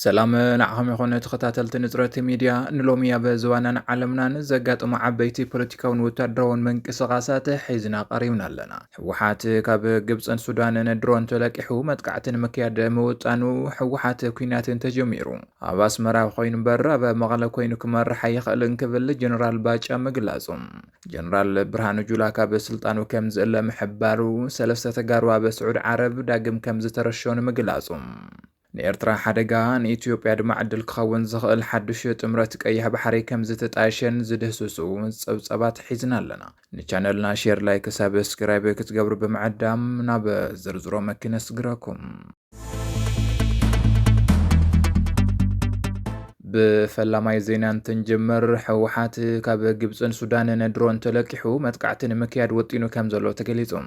سلام نعم يكون تخطاتل تنزرت ميديا نلوميا بزوانا عالمنا نزقات عبيتي بوليتيكاون وتدرون من قصاصات حيزنا قريبنا لنا حوحات كاب قبص السودان ندرون تلاقحو متقعت مكياد موطانو حوحات كوينات تجميرو عباس مرا خوين برا بمغلا كوين كمر حيخل انكبل جنرال باجا مقلازم جنرال برهانو جولا كاب سلطانو كمز إلا محبارو سلسة تقاروا بسعود عرب داقم كمز ترشون مقلازم نيرترا حدقا نإثيوبيا دم عدل كخون زغل حدش تمرتك أيها بحري كم زت عايشن زدهسوسو صبات حزنا لنا نشانلنا شير لايك سابسكرايب كتقبر بمعدام ناب زرزرو مكينة سقراكم بفلاماي زينان تنجمر حوحات كاب قبصن سودان ندرون تلقحو متقعتن مكياد وطينو كامزلو تقليزم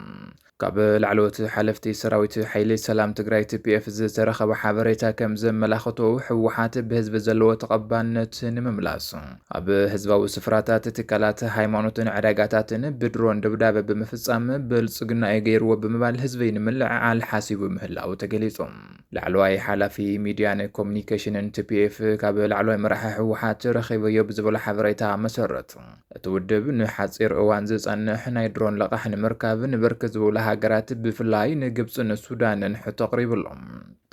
كاب العلوت حلفتي سراويت حيلي سلام تقراي TPF زترخب حابريتا كامزم ملاخطو حوحات بهزب زلو تقبانت نمملاسو اب هزباو سفراتات تكالات هايمانوتن عراقاتاتن بدرون دبداب بمفصام بلصقنا ايغير وبمبال هزبين ملع عال حاسيب مهلاو تقليزم لعلواي حالفي ميديان كومنيكيشن TPF كاب العلوي مرحح حوحات رخيبو يبزبو لحابريتا مسرت تودب نحصير اوانزز ان حنا يدرون لقحن مركاب نبركزو هاجرات بفلاي نجبس السودان نحط قريب لهم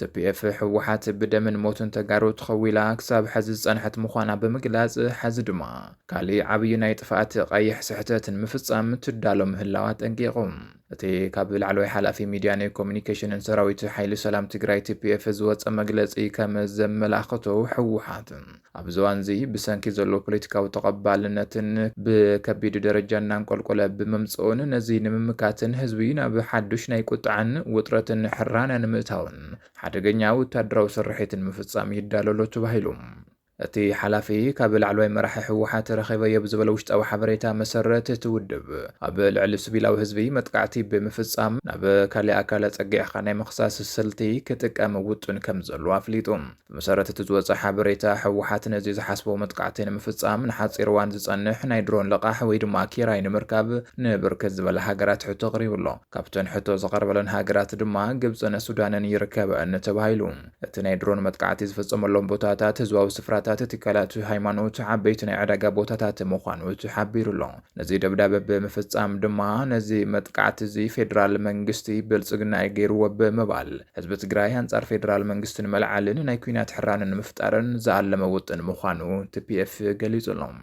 TPF حوحات بدمن موتن تجارو تخويلا كسب حزز أنحت مخانا بمجلاز حزدما كالي عبينا يتفات قيح سحتات مفصام تدالهم هلاوات انقيقهم تي كابل علوي حلقة في ميديان كومنيكيشن سراويت حيل سلام تجراي TPF زوات مجلس كم زملاخته حوحات أبزوان زي بسانكي زلو بوليتيكا وتقبالنتن بكبيد درجة نانقل بممسون نزين ممكاتن هزبين بحدش نايكوت عن وطرة حرانا نمتاون حدقنيا وتدرو سرحيت مفصام يدالولو تبهيلوم أتي حلافي كابل علوي مرح حوحات رخيبة يبزبل وشت أو حبريتا مسرت تودب أبل على سبيل أو هزبي متقعتي بمفصام ناب كالي أكالت أجيع خاني مخصاص السلتي كتك أموتون كمزل وافليتون مسرت تزوز حبريتا حوحات نزيز حسبو متقعتين مفصام نحات إروان زصنح نايدرون لقاح ويدو ماكيراين مركب نبركز بالهاجرات حتو غريب الله كابتن حتو زقربلن هاجرات دما قبزنا سودان يركب أن تبايلون اتنايدرون متقعتي زفصم اللون بوتاتات زواو سفرات تكالات هايمانوت عبيتنا عداقا بوتاتات مخانو تحبير الله نزي دبداب بمفصام دما نزي متقعت زي فيدرال منغستي بلصقنا ايغير وبمبال حزب تግራይ አንጻር ፌደራል መንግስትን መልዓልን ናይ ኩናት ሕራንን ምፍጣርን ዘአለመ ውጥን ምዃኑ TPF ገሊጹሎም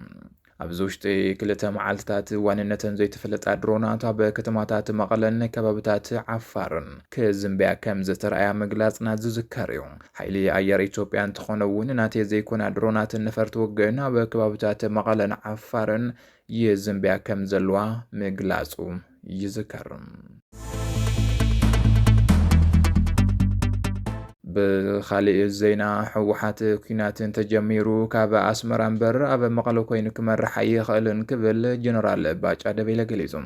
أبزوجت كلتا معلتات واننتن زي تفلت أدرونات بكتماتات مقلن كبابتات عفارن كزنبيا كم زتر أيام مقلاص ناززكاريو حيلي أيار إيتوبيان تخونوون ناتي زي كون أدرونات النفرت وقنا بكبابتات مقلن عفارن يزنبيا كم زلوا مقلاصو يذكرن بخالي الزينة حوحات كينات تجميرو كابا أسمران بر أبا مقالو كوين كمر حي خالن كبل جنرال باج أدبيلا قليزم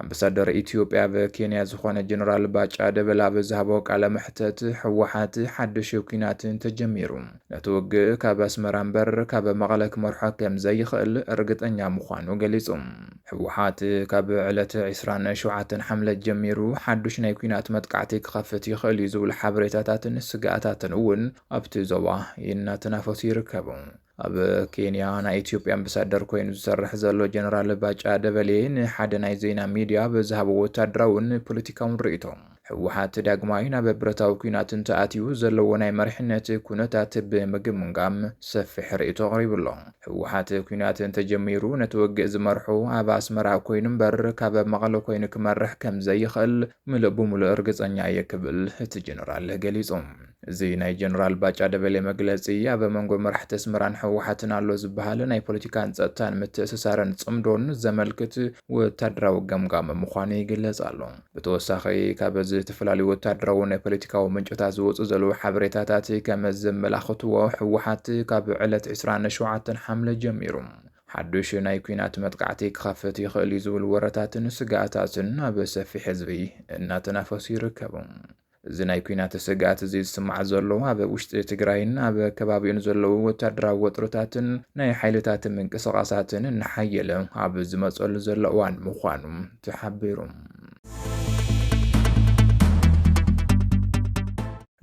أمبسادر إثيوبيا بكينيا زخوان جنرال باج أدبيلا بزهبوك على محتات حوحات حدشو كينات تجميرو نتوق كابا أسمران بر كابا مقالك مرحاكم زي خال أرقت أنيا مخانو قليزم حوحات كابا علة عسران شوعات حملة جميرو حدش نايكينات متقعتك خفتي خاليزو الحبريتات سقاطاتن اون ابتي زوا ينا تنافس يركبون اب كينيا نا اثيوبيا امبسادر كوين زرح زلو جنرال باجا دبلين حد ناي زينا ميديا بزهب وتدراون بوليتيكاون ريتو حوحات داغماينا ببرتاو كيناتن تاتيو زلو ناي مرحنت كونتات بمغمغام سفح ريتو قريب الله حوحات كيناتن تجميرو نتوق زمرحو اباس مرا كوين بر كاب مقلو كوين كمرح كم زي خل ملبو مل ارغصنيا يكبل جنرال غليصوم زي ناي جنرال باجا دبلي مغلصي بمنغو مرح تسمران حوحاتنا لو زبحال ناي بوليتيكان صطان متسسارن صمدون زملكت وتدراو غمغام مخاني يغلصالو بتوساخي كابز تفلالي وتدراو ناي بوليتيكاو منجتا زوص زلو حبريتاتات كمزم ملاخته وحوحات كاب علت 27 حمله جميرو حدوش ناي كينات متقعتي خفتي خلي زول ورتاتن سقاطاتن بسفي حزبي ان تنافس يركبون زناي كينات سقات زي سمع زلو ابا وشت تግራይና በከባቢውን ዘለው ወታደራዊ ወጥሮታትን ናይ ሓይልታትን መንቀሳቀሳትን ንሓየለ ኣብ ዝመጸሉ ዘለዋን ምዃኑ ተሓቢሩ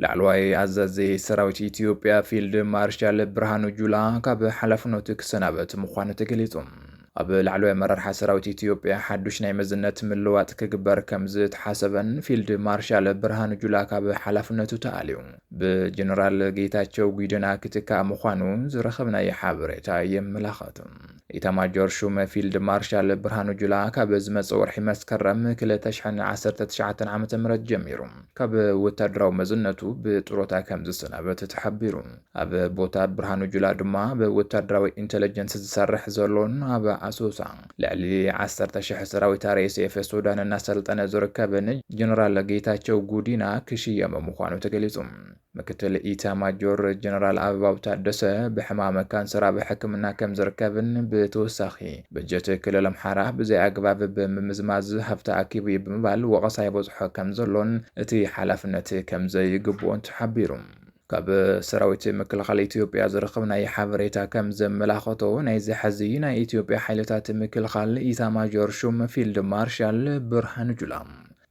ላዕለዋይ ኣዛዚ ሰራዊት ኢትዮጵያ ፊልድ ማርሻል ብርሃኑ ጁላ ካብ ሓላፍነቱ ክሰናበት ምዃኑ ተገሊጹ። ኣብ ላዕለዋይ ኣመራርሓ ሰራዊት ኢትዮጵያ ሓዱሽ ናይ መዝነት ምልዋጥ ክግበር ከም ዝተሓሰበን ፊልድ ማርሻል ብርሃኑ ጁላ ካብ ሓላፍነቱ ተኣልዩ ብጀነራል ጌታቸው ጉዲና ክትካእ ምዃኑ ዝረኸብናዮ ሓበሬታ የመላኽት። ኢታማጆር ሹም ፊልድ ማርሻል ብርሃኑ ጁላ ካብ ዝመጽእ ወርሒ መስከረም 2019 ዓ.ም ጀሚሩ ካብ ወታደራዊ መዝነቱ ብጥሮታ ከም ዝሰናበት ተሓቢሩ። ኣብ ቦታ ብርሃኑ ጁላ ድማ ብወታደራዊ ኢንተለጀንስ ዝሰርሕ ዘሎን ኣብ ኣሶሳ ልዕሊ 10,000 ሰራዊት RSF ሱዳን እናሰልጠነ ዝርከብን ጀነራል ጌታቸው ጉዲና ክሽየም ምዃኑ ተገሊጹ። ምክትል ኢታማጆር ጀነራል ኣበባው ታደሰ ብሕማም ካንሰር ኣብ ሕክምና ከም ዝርከብን ብተወሳኺ በጀት ክልል ኣምሓራ ብዘይ ኣግባብ ብምዝማዝ ሃብቲ ኣኪቡ ብምባል ወቐሳ ይበጽሖ ከም ዘሎን እቲ ሓላፍነት ከም ዘይግብኦን ተሓቢሩ። ካብ ሰራዊት ምክልኻል ኢትዮጵያ ዝረኸብናዮ ሓበሬታ ከም ዘመላኽቶ ናይዚ ሕዚ ናይ ኢትዮጵያ ሓይልታት ምክልኻል ኢታማጆር ሹም ፊልድ ማርሻል ብርሃኑ ጁላ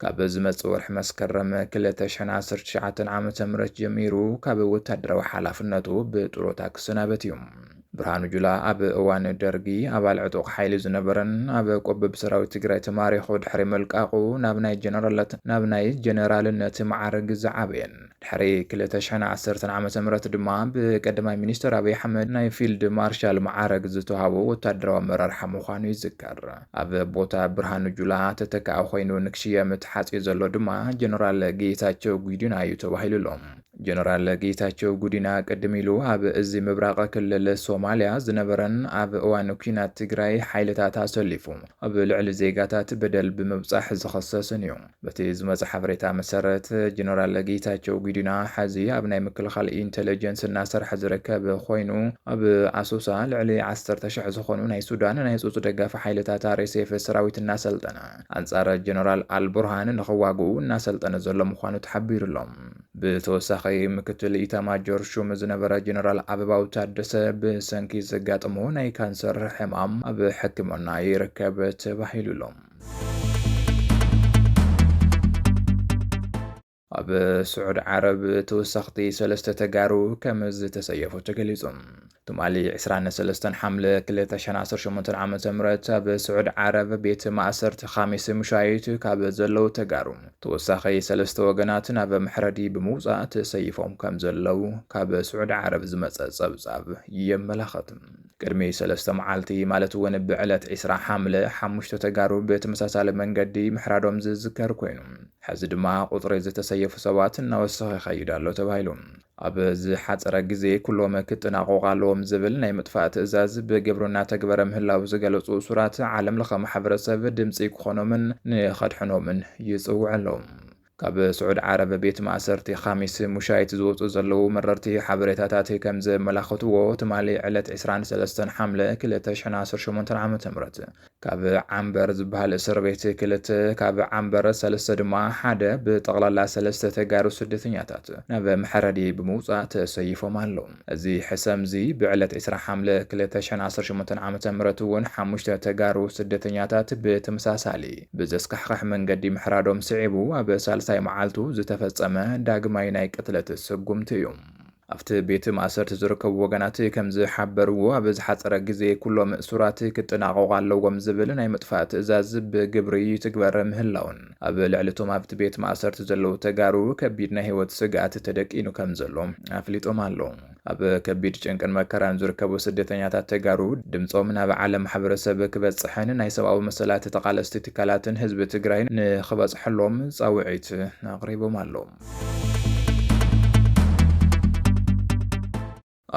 ካብ ዝመጽእ ወርሒ መስከረም 2019 ዓ.ም ጀሚሩ ካብ ወታደራዊ ሓላፍነቱ ብጥሮታ ክሰናበት እዩ። ብርሃኑ ጁላ ኣብ እዋን ደርጊ ኣባል ዕጡቕ ሓይሊ ዝነበረን ኣብ ቆበብ ሰራዊት ትግራይ ተማሪኹ ድሕሪ መልቃቑ ናብ ናይ ጀነራልነት ማዕረግ ዝዓበየን ድሕሪ 2010 ዓ.ም ድማ ብቀዳማይ ሚኒስትር ኣብይ ኣሕመድ ናይ ፊልድ ማርሻል ማዕረግ ዝተዋሃቦ ወታደራዊ ኣመራርሓ ምዃኑ ይዝከር። ኣብ ቦታ ብርሃኑ ጁላ ተተካእ ኮይኑ ንክሽየም ተሓፂኡ ዘሎ ድማ ጀነራል ጌታቸው ጉዲና እዩ ተባሂሉሎም። ጀነራል ጌታቸው ጉዲና ቀደም ኢሉ ኣብ እዚ ምብራቕ ክልል ሶማልያ ዝነበረን ኣብ እዋን ኩናት ትግራይ ሓይልታት ኣሰሊፉ ኣብ ልዕሊ ዜጋታት በደል ብምብጻሕ ዝኸሰስን እዩ። በቲ ዝመጽእ ሓበሬታ መሰረት ጀነራል ጌታቸው ጉዲና ሕዚ ኣብ ናይ ምክልኻል ኢንተለጀንስ እናሰርሐ ዝርከብ ኮይኑ ኣብ ኣሶሳ ልዕሊ 10,000 ዝኾኑ ናይ ሱዳን ናይ ፁፅ ደጋፊ ሓይልታት RSF ሰራዊት እናሰልጠነ ኣንጻር ጀነራል አልቡርሃን ንኽዋግኡ እናሰልጠነ ዘሎ ምዃኑ ተሓቢሩሎም። ብተወሳኺ ምክትል ኢታማጆር ሹም ዝነበረ ጀነራል ኣበባው ታደሰ ብሰንኪ ዘጋጥሞ ናይ ካንሰር ሕማም ኣብ ሕክምና ይርከብ ተባሂሉሎም። ኣብ ስዑድ ዓረብ ተወሳኽቲ 3 ተጋሩ ከም ዝተሰየፉ ተገሊጹ። ትማሊ 23 ሓምለ 2018 ዓ.ም ኣብ ስዑድ ዓረብ ቤት ማእሰርቲ ኻሚስ ምሻይት ካብ ዘለው ተጋሩ ተወሳኺ 3 ወገናት ናብ ምሕረዲ ብምውጻእ ተሰይፎም ከም ዘለው ካብ ስዑድ ዓረብ ዝመጸ ጸብጻብ የመላኽት። ቅድሚ 3 መዓልቲ ማለት እውን ብዕለት 20 ሓምለ 5 ተጋሩ ብተመሳሳሊ መንገዲ ምሕራዶም ዝዝከር ኮይኑ ሕዚ ድማ ቁጥሪ ዝተሰየፉ ሰባት እናወሰኸ ይኸይድ ኣሎ ተባሂሉ። ኣብ ዝሓፀረ ግዜ ኩሎም ክጥናቐቑ ኣለዎም ዝብል ናይ ምጥፋእ ትእዛዝ ብግብርና ተግበረ ምህላው ዝገለጹ ሱራት ዓለም ለኸ ማሕበረሰብ ድምፂ ክኾኖምን ንኸድሕኖምን ይጽውዕ ኣለዉ። ካብ ስዑድ ዓረብ ቤት ማእሰርቲ ኻሚስ ሙሻይት ዝወፁ ዘለው መረርቲ ሓበሬታታት ከም ዘመላኽትዎ ትማሊ ዕለት 23 ሓምለ 2018 ዓ.ም ካብ ዓምበር ዝበሃል እስር ቤት 2 ካብ ዓምበር 3 ድማ ሓደ ብጠቕላላ 3 ተጋሩ ስደተኛታት ናብ ምሕረዲ ብምውጻእ ተሰይፎም ኣለዉ። እዚ ሕሰምዚ ብዕለት 20 ሓምለ 2018 ዓ.ም እውን 5 ተጋሩ ስደተኛታት ብተመሳሳሊ ብዘስካሕካሕ መንገዲ ምሕራዶም ስዒቡ ኣብ ሳልሳይ መዓልቱ ዝተፈጸመ ዳግማይ ናይ ቅትለት ስጉምቲ እዩ። ኣብቲ ቤት ማእሰርቲ ዝርከቡ ወገናት ከም ዝሓበርዎ ኣብ ዝሓፀረ ግዜ ኩሎም እሱራት ክጥናቐቑ ኣለዎም ዝብል ናይ ምጥፋእ ትእዛዝ ብግብሪ ትግበር ምህላውን ኣብ ልዕሊቶም ኣብቲ ቤት ማእሰርቲ ዘለው ተጋሩ ከቢድ ናይ ህይወት ስጋኣት ተደቂኑ ከም ዘሎ ኣፍሊጦም ኣለዉ። ኣብ ከቢድ ጭንቅን መከራን ዝርከቡ ስደተኛታት ተጋሩ ድምፆም ናብ ዓለም ማሕበረሰብ ክበጽሕን ናይ ሰብኣዊ መሰላት ተቓለስቲ ትካላትን ህዝቢ ትግራይ ንኽበጽሐሎም ጻውዒት ኣቕሪቦም ኣለዉ።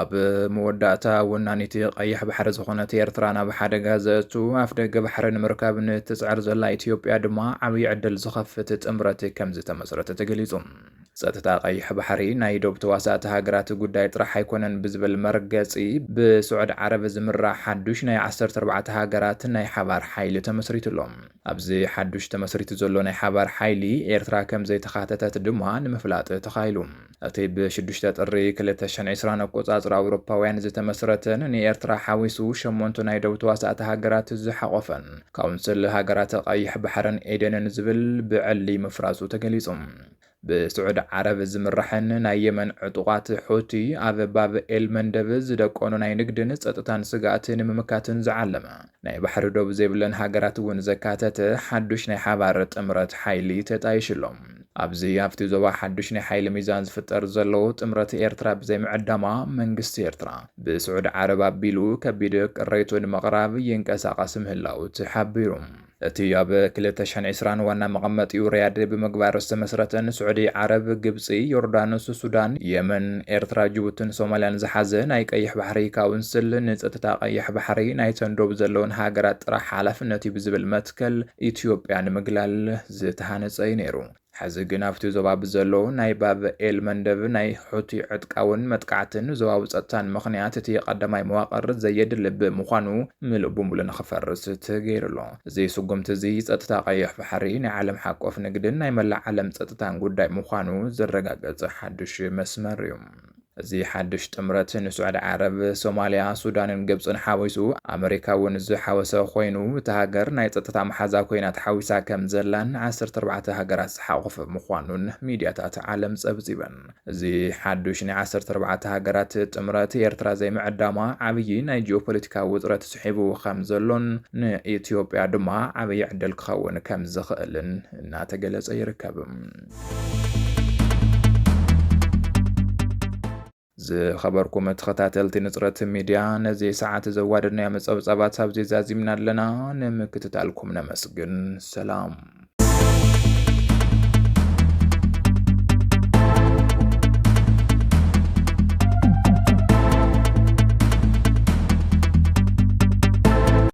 ኣብ መወዳእታ ወናኒት ቀይሕ ባሕሪ ዝኾነት ኤርትራ ናብ ሓደጋ ዘእቱ ኣፍ ደገ ባሕሪ ንምርካብ ንትጽዕር ዘላ ኢትዮጵያ ድማ ዓብዪ ዕድል ዝኸፍት ጥምረት ከም ዝተመስረተ ተገሊጹ። ጸጥታ ቀይሕ ባሕሪ ናይ ዶብ ተዋሳእቲ ሃገራት ጉዳይ ጥራሕ ኣይኮነን ብዝብል መርገጺ ብስዑድ ዓረብ ዝምራሕ ሓዱሽ ናይ 14 ሃገራት ናይ ሓባር ሓይሊ ተመስሪቱሎም። ኣብዚ ሓዱሽ ተመስሪቱ ዘሎ ናይ ሓባር ሓይሊ ኤርትራ ከም ዘይተኻተተት ድማ ንምፍላጥ ተኻይሉ። እቲ ብ6 ጥሪ 2020 ኣቆጻጽራ ኣውሮፓውያን ዝተመስረተን ንኤርትራ ሓዊሱ 8 ናይ ዶብ ተዋሳእቲ ሃገራት ዝሓቆፈን ካውንስል ሃገራት ቀይሕ ባሕርን ኤደንን ዝብል ብዕሊ ምፍራሱ ተገሊጹ። ብስዑድ ዓረብ ዝምራሕን ናይ የመን ዕጡቓት ሑቲ ኣብ ባብ ኤል መንደብ ዝደቆኑ ናይ ንግድን ጸጥታን ስጋኣትን ምምካትን ዝዓለመ ናይ ባሕሪ ዶብ ዘይብለን ሃገራት እውን ዘካተተ ሓዱሽ ናይ ሓባር ጥምረት ሓይሊ ተጣይሽሎም ኣብዚ ኣብቲ ዞባ ሓዱሽ ናይ ሓይሊ ሚዛን ዝፍጠር ዘሎ ጥምረት ኤርትራ ብዘይ ምዕዳማ መንግስቲ ኤርትራ ብስዑድ ዓረብ ኣቢሉ ከቢድ ቅሬቱ ንምቕራብ ይንቀሳቐስ ምህላው ተሓቢሩ እቲ ኣብ 2020 ዋና መቐመጢኡ ሪያድ ብምግባር ዝተመስረተን ስዑዲ ዓረብ ግብፂ ዮርዳኖስ ሱዳን የመን ኤርትራ ጅቡትን ሶማልያን ዝሓዘ ናይ ቀይሕ ባሕሪ ካውንስል ንፀጥታ ቀይሕ ባሕሪ ናይ ተንዶብ ዘለውን ሃገራት ጥራሕ ሓላፍነት ብዝብል መትከል ኢትዮጵያ ንምግላል ዝተሃነፀ እዩ ነይሩ ሕዚ ግን ኣብቲ ዞባ ብዘለዉ ናይ ባብ ኤል መንደብ ናይ ሑቲ ዕጥቃውን መጥቃዕትን ዞባዊ ጸጥታን ምኽንያት እቲ ቀዳማይ መዋቕር ዘየድል ብምዃኑ ምሉእ ብምሉእ ንኽፈርስ ተገይሩሎ እዚ ስጉምቲ እዚ ጸጥታ ቀይሕ ባሕሪ ናይ ዓለም ሓቆፍ ንግድን ናይ መላእ ዓለም ጸጥታን ጉዳይ ምዃኑ ዘረጋገፀ ሓዱሽ መስመር እዩ እዚ ሓዱሽ ጥምረት ንስዑድ ዓረብ ሶማልያ ሱዳንን ግብፅን ሓዊሱ ኣሜሪካ እውን ዝሓወሰ ኮይኑ እቲ ሃገር ናይ ጸጥታ መሓዛ ኮይና ተሓዊሳ ከም ዘላን 14 ሃገራት ዝሓቆፈ ምዃኑን ሚድያታት ዓለም ጸብጺበን እዚ ሓዱሽ ናይ 14 ሃገራት ጥምረት ኤርትራ ዘይምዕዳማ ዓብዪ ናይ ጂኦፖለቲካዊ ውጥረት ስሒቡ ከም ዘሎን ንኢትዮጵያ ድማ ዓብዪ ዕድል ክኸውን ከም ዝኽእልን እናተገለጸ ይርከብ ዝኸበርኩም ተኸታተልቲ ንጽረት ሚድያ ነዚ ሰዓት ዘዋደድናዮ መጸብጻባት ኣብዚ ዛዚምና ኣለና ንምክትታልኩም ነመስግን ሰላም